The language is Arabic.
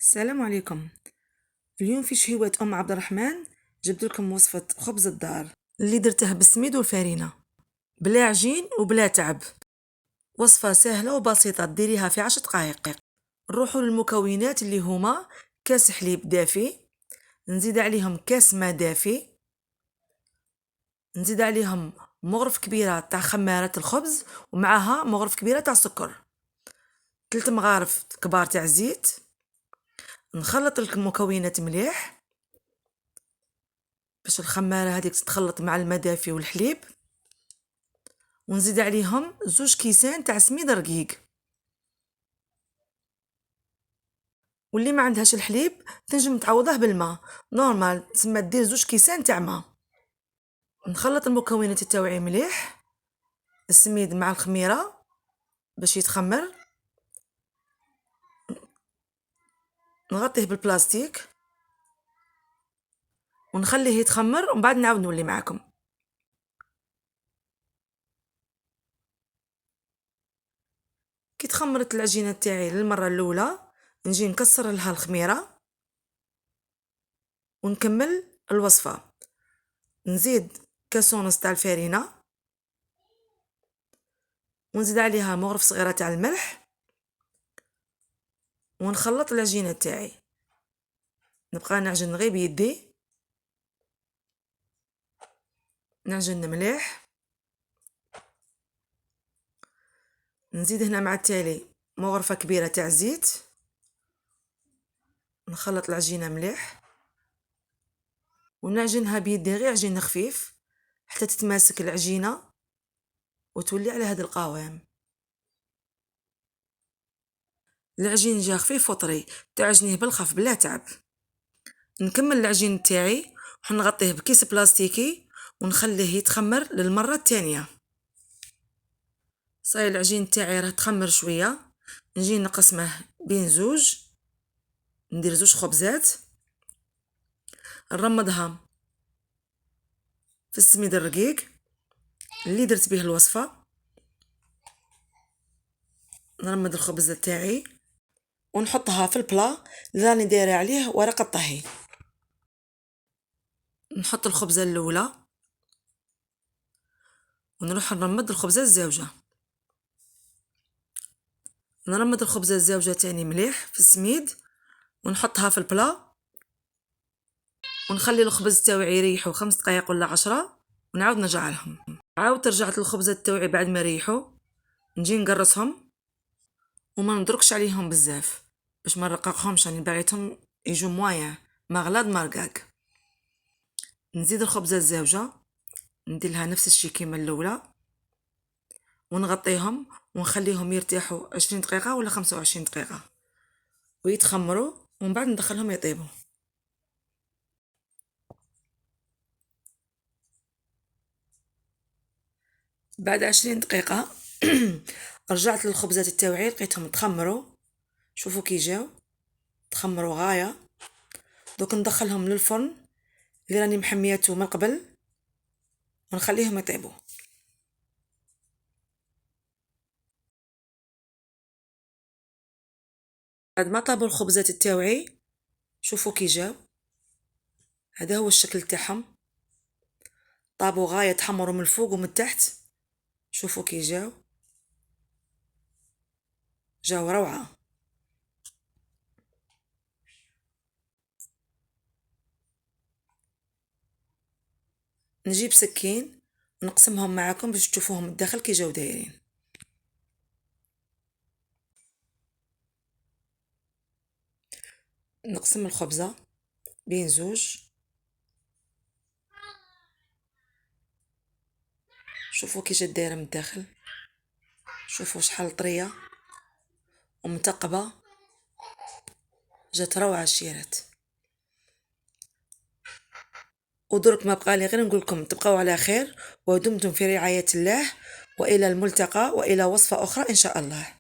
السلام عليكم. اليوم في شهيوة عبد الرحمن جبت لكم وصفة خبز الدار اللي درته بالسميد والفارينة بلا عجين وبلا تعب. وصفة سهلة وبسيطة ديريها في 10 دقائق. نروحوا للمكونات اللي هما كاس حليب دافي، نزيد عليهم كاس ماء دافي، نزيد عليهم مغرف كبيرة تاع خمارة الخبز ومعها مغرف كبيرة تاع سكر، 3 مغارف كبار تاع زيت. نخلط المكونات مليح باش الخمارة هذيك تتخلط مع الماء دافي والحليب، ونزيد عليهم 2 كيسان تاع سميد رقيق. واللي ما عندهاش الحليب تنجم تعوضه بالماء نورمال، تسمى دير 2 كيسان تاع ماء. نخلط المكونات تاوعي مليح، السميد مع الخميرة باش يتخمر، نغطيه بالبلاستيك ونخليه يتخمر ومن بعد نعاود نولي معاكم. كي تخمرت العجينه تاعي للمره الاولى نجي نكسر لها الخميره ونكمل الوصفه. نزيد كاس ونص تاع الفارينه ونزيد عليها مغرف صغيره تاع الملح ونخلط العجينه تاعي، نبقى نعجن غير بيدي، نعجن مليح. نزيد هنا مع التالي مغرفه كبيره تاع زيت، نخلط العجينه مليح ونعجنها بيدي غير عجين خفيف حتى تتماسك العجينه وتولي على هذا القوام. العجين جا خفيف وطري، تعجنيه بالخف بلا تعب. نكمل العجين تاعي ونغطيه بكيس بلاستيكي ونخليه يتخمر للمره الثانيه. صاي العجين تاعي راه تخمر شويه، نجي نقسمه بين زوج، ندير 2 خبزات، نرمضها في السميد الرقيق اللي درت به الوصفه. نرمض الخبز تاعي ونحطها في البلا اللي راني دايره عليه ورق الطهي. نحط الخبزه الاولى ونروح نرمض الخبزه الزوجه، نرمض الخبزه الزوجه تاني مليح في السميد ونحطها في البلا ونخلي الخبز تاوعي يريحوا 5 دقائق ولا 10 ونعاود نرجع لهم. عاودت رجعت للخبزه تاوعي بعد ما ريحوا، نجي نقرصهم وما ندركش عليهم بزاف باش ما نرققهمش، راني باغيتهم يجوا موايا ما غلاض ما رقاق. نزيد الخبزه الزوجه ندير لها نفس الشيء كيما الاولى ونغطيهم ونخليهم يرتاحوا 20 دقيقه ولا 25 دقيقه ويتخمروا ومن بعد ندخلهم يطيبوا. بعد 20 دقيقه رجعت للخبزات التاوعي لقيتهم تخمروا، شوفوا كي جاو تخمروا غايه. دوك ندخلهم للفرن اللي راني محمياته من قبل ونخليهم يطيبوا. بعد ما طابوا الخبزات التاوعي شوفوا كي جاو، هذا هو الشكل تاعهم، طابوا غايه، تحمروا من الفوق ومن تحت، شوفوا كي جاو روعه. نجيب سكين ونقسمهم معاكم باش تشوفوهم الداخل كي جاو دايرين. نقسم الخبزه بين زوج، شوفوا كي جات دايره من الداخل، شوفوا شحال طريه ومتقبه، جات روعه الشيرات. ودرك ما بقى لي غير نقول لكم تبقاو على خير ودمتم في رعايه الله، والى الملتقى والى وصفه اخرى ان شاء الله.